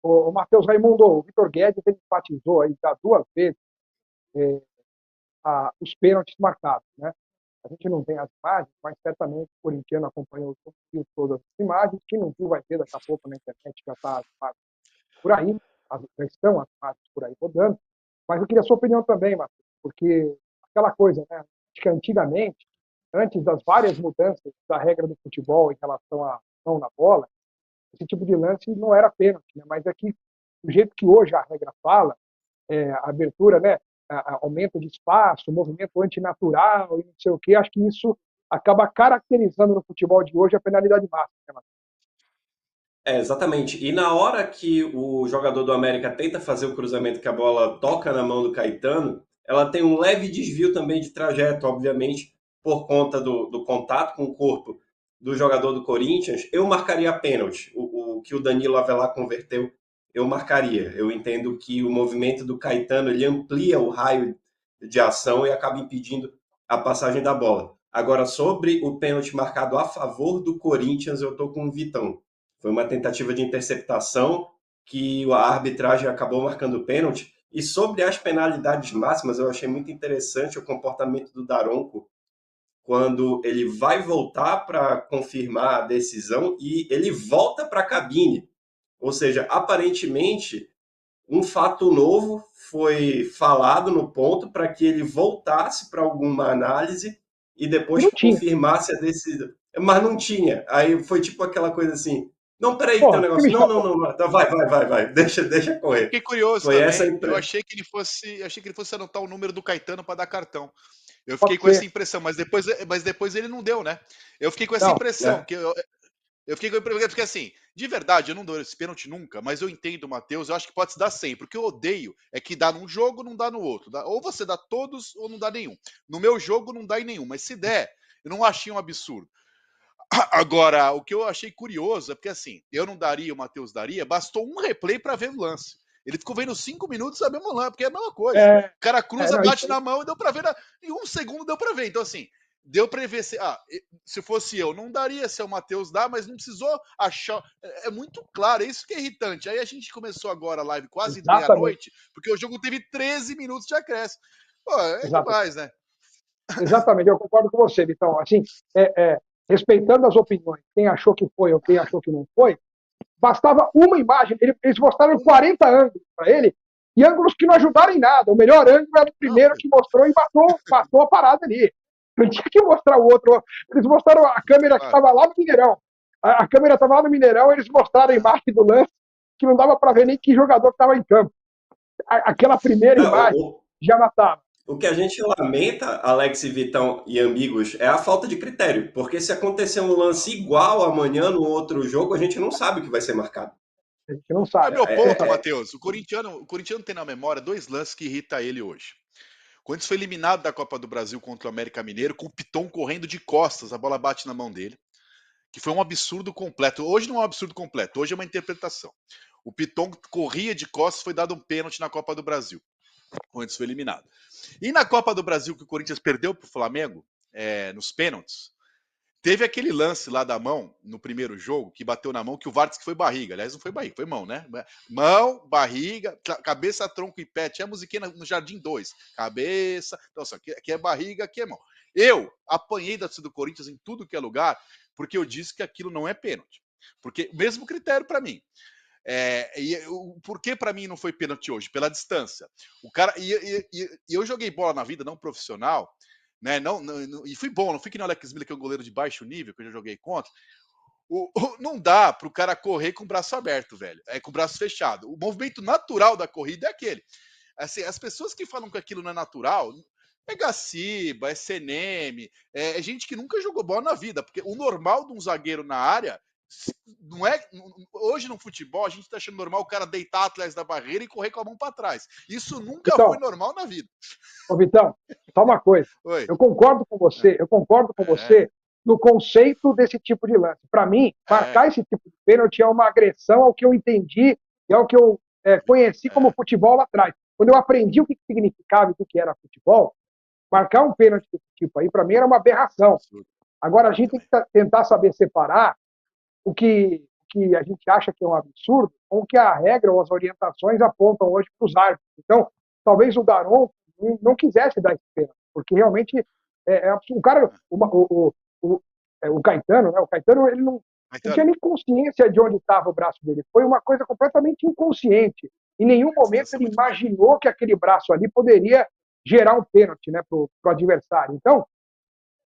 O Matheus Raimundo, o Vitor Guedes, ele enfatizou aí já 2 vezes os pênaltis marcados, né? A gente não tem as imagens, mas certamente o corintiano acompanhou todas as imagens. Quem não viu vai ver daqui a pouco na internet, já está as imagens por aí, já estão as imagens por aí rodando. Mas eu queria a sua opinião também, Matheus, porque aquela coisa, né? Acho que antigamente, antes das várias mudanças da regra do futebol em relação à mão na bola, esse tipo de lance não era pênalti, né? Mas é que do jeito que hoje a regra fala, a abertura, né, aumento de espaço, movimento antinatural e não sei o quê, acho que isso acaba caracterizando no futebol de hoje a penalidade máxima. Né? Exatamente. E na hora que o jogador do América tenta fazer o cruzamento que a bola toca na mão do Caetano, ela tem um leve desvio também de trajeto, obviamente, por conta do contato com o corpo do jogador do Corinthians. Eu marcaria a pênalti. O que o Danilo Avelar converteu, eu marcaria. Eu entendo que o movimento do Caetano ele amplia o raio de ação e acaba impedindo a passagem da bola. Agora, sobre o pênalti marcado a favor do Corinthians, eu estou com o Vitão. Foi uma tentativa de interceptação que a arbitragem acabou marcando pênalti. E sobre as penalidades máximas, eu achei muito interessante o comportamento do Daronco quando ele vai voltar para confirmar a decisão e ele volta para a cabine. Ou seja, aparentemente, um fato novo foi falado no ponto para que ele voltasse para alguma análise e E depois não tinha. confirmasse a decisão. Mas não tinha. Aí foi tipo aquela coisa assim: não, peraí que tem um Porra, que negócio. me Não, não, chamou. não, não. Tá, vai. Deixa Eu correr. fiquei curioso Foi essa a também. Eu impressão. achei que ele fosse anotar o número do Caetano para dar cartão. Eu fiquei Pode com essa ser. impressão, mas depois ele não deu, né? Eu fiquei com essa Não, impressão, Né? que eu fiquei com a impressão, porque assim, de verdade, eu não dou esse pênalti nunca, mas eu entendo o Matheus, eu acho que pode se dar sempre. O que eu odeio é que dá num jogo, não dá no outro. Ou você dá todos, ou não dá nenhum. No meu jogo, não dá em nenhum, mas se der, eu não achei um absurdo. Agora, o que eu achei curioso é porque assim, eu não daria, o Matheus daria, bastou um replay para ver o lance. Ele ficou vendo 5 minutos a mesmo lance, porque é a mesma coisa. é, O cara cruza, não, isso bate aí, na mão e deu para ver. Em 1 segundo deu para ver. Então, assim, deu para ver se. Se fosse eu, não daria se o Matheus dá, mas não precisou achar. É muito claro, é isso que é irritante. Aí a gente começou agora a live quase exatamente, meia-noite, porque o jogo teve 13 minutos de acréscimo. Pô, é exatamente. demais, né? Exatamente, eu concordo com você, Vitão. Assim, respeitando as opiniões, quem achou que foi ou quem achou que não foi, bastava uma imagem. Eles mostraram Uma. 40 ângulos para ele, e ângulos que não ajudaram em nada. O melhor ângulo era o Não, primeiro que mostrou e matou a parada ali. Não tinha que mostrar o outro. Eles mostraram a câmera que claro. estava lá no Mineirão. A câmera estava lá no Mineirão, eles mostraram a imagem do lance, que não dava para ver nem que jogador que estava em campo. Aquela primeira É, imagem já matava. o que a gente lamenta, Alex e Vitão e amigos, é a falta de critério. Porque se acontecer um lance igual amanhã no outro jogo, a gente não sabe o que vai ser marcado. A gente não É sabe. meu ponto, É, Matheus. O corintiano tem na memória 2 lances que irrita ele hoje. O Corinthians foi eliminado da Copa do Brasil contra o América Mineiro, com o Piton correndo de costas, a bola bate na mão dele, que foi um absurdo completo. Hoje não é um absurdo completo, hoje é uma interpretação. O Piton corria de costas, foi dado um pênalti na Copa do Brasil. O Corinthians foi eliminado. E na Copa do Brasil, que o Corinthians perdeu para o Flamengo, nos pênaltis, teve aquele lance lá da mão, no primeiro jogo, que bateu na mão, que o VAR disse que foi barriga. Aliás, não foi barriga, foi mão, né? Mão, barriga, cabeça, tronco e pé. Tinha a musiquinha no Jardim 2. Cabeça. Então, assim, aqui é barriga, aqui é mão. Eu apanhei da torcida do Corinthians em tudo que é lugar, porque eu disse que aquilo não é pênalti. Porque, mesmo critério para mim. Por que para mim não foi pênalti hoje? Pela distância. O cara. E eu joguei bola na vida, não profissional, né? E fui bom, não fui que nem o Alex Miller, que é um goleiro de baixo nível, que eu já joguei contra. Não dá pro cara correr com o braço aberto, velho. Com o braço fechado. O movimento natural da corrida é aquele. Assim, as pessoas que falam que aquilo não é natural, é Gaciba, é CNM, é gente que nunca jogou bola na vida, porque o normal de um zagueiro na área não é. Hoje no futebol, a gente tá achando normal o cara deitar atrás da barreira e correr com a mão para trás. Isso nunca foi Então, normal na vida. ô Vitão, só uma coisa. Oi. Eu concordo com É, você no conceito desse tipo de lance. Para mim, é, marcar esse tipo de pênalti é uma agressão ao que eu entendi e ao que eu conheci como é. futebol lá atrás. Quando eu aprendi o que significava e o que era futebol, marcar um pênalti desse tipo aí, para mim, era uma aberração. Absurdo. Agora, a Eu gente tem também. que tentar saber separar o que que a gente acha que é um absurdo com o que a regra ou as orientações apontam hoje para os árbitros. Então, talvez o Daron não quisesse dar esse pênalti, porque realmente o cara, o Caetano, né? O Caetano, ele não tinha nem consciência de onde estava o braço dele. Foi uma coisa completamente inconsciente. Em nenhum momento ele imaginou que aquele braço ali poderia gerar um pênalti, né, para o adversário. Então,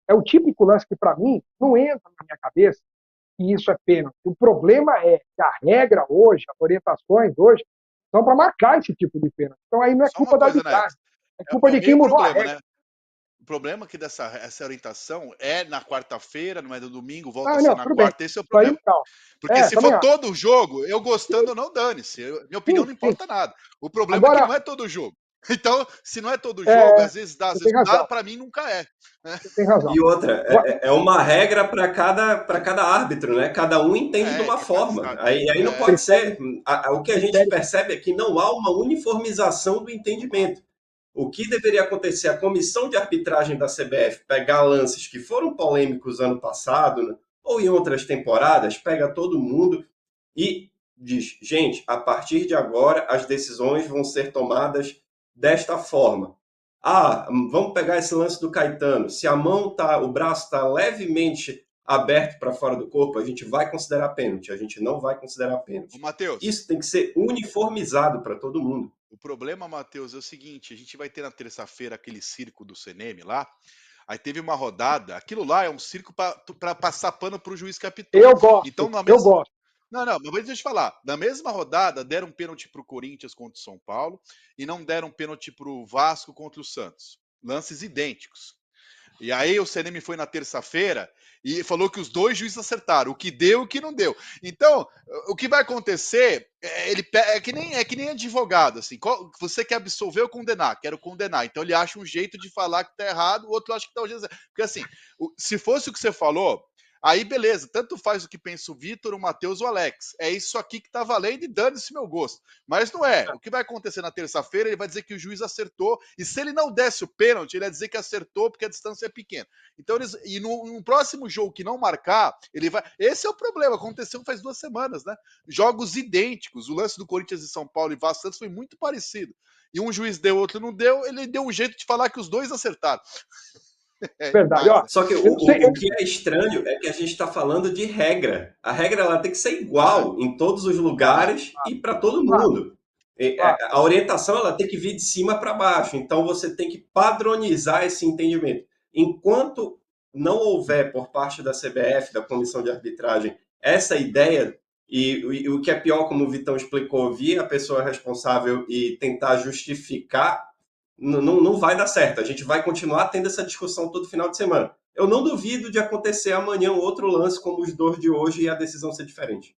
é o típico lance que, para mim, não entra na minha cabeça que isso é pênalti. O problema é que a regra hoje, as orientações hoje, são para marcar esse tipo de pênalti. Então aí não é culpa da arbitragem, é culpa de quem mudou a regra. Né? O problema é que essa orientação é na quarta-feira, não é no domingo, volta a ser na quarta, esse é o problema. Porque se for todo jogo, eu gostando ou não, dane-se. Minha opinião não importa nada. O problema é que não é todo jogo. Então, se não é todo jogo, às vezes dá, para mim nunca é. Você tem razão. E outra, é uma regra para cada árbitro, né? Cada um entende de uma forma. Aí não pode ser. O que a gente percebe é que não há uma uniformização do entendimento. O que deveria acontecer? A comissão de arbitragem da CBF pegar lances que foram polêmicos ano passado, né, ou em outras temporadas, pega todo mundo e diz, gente, a partir de agora as decisões vão ser tomadas desta forma. Vamos pegar esse lance do Caetano. Se a mão o braço está levemente aberto para fora do corpo, a gente vai considerar pênalti. A gente não vai considerar pênalti. Matheus, isso tem que ser uniformizado para todo mundo. O problema, Matheus, é o seguinte: a gente vai ter na terça-feira aquele circo do CNM lá. Aí teve uma rodada. Aquilo lá é um circo para passar pano para o juiz que apitou. Eu gosto. Então, eu gosto. Não, mas deixa eu te falar. Na mesma rodada, deram pênalti para o Corinthians contra o São Paulo e não deram pênalti para o Vasco contra o Santos. Lances idênticos. E aí o CNM foi na terça-feira e falou que os dois juízes acertaram, o que deu e o que não deu. Então, o que vai acontecer, é que nem advogado, assim, você quer absolver ou condenar? Quero condenar. Então ele acha um jeito de falar que tá errado, o outro acha que tá o jeito. Porque assim, se fosse o que você falou, aí beleza, tanto faz o que pensa o Vitor, o Matheus ou o Alex. É isso aqui que tá valendo e dane-se meu gosto. Mas não é. O que vai acontecer na terça-feira, ele vai dizer que o juiz acertou, e se ele não desse o pênalti, ele vai dizer que acertou porque a distância é pequena. Então, e no próximo jogo que não marcar, ele vai... Esse é o problema, aconteceu faz 2 semanas, né? Jogos idênticos. O lance do Corinthians e São Paulo e Vasco Santos foi muito parecido. E um juiz deu, outro não deu, ele deu um jeito de falar que os dois acertaram. Verdade. Ó, só que o que é estranho é que a gente está falando de regra. A regra ela tem que ser igual em todos os lugares e para todo mundo. A orientação ela tem que vir de cima para baixo. Então você tem que padronizar esse entendimento. Enquanto não houver por parte da CBF, da Comissão de Arbitragem, essa ideia, e o que é pior, como o Vitão explicou, vir a pessoa responsável e tentar justificar, não vai dar certo. A gente vai continuar tendo essa discussão todo final de semana. Eu não duvido de acontecer amanhã outro lance como os 2 de hoje e a decisão ser diferente.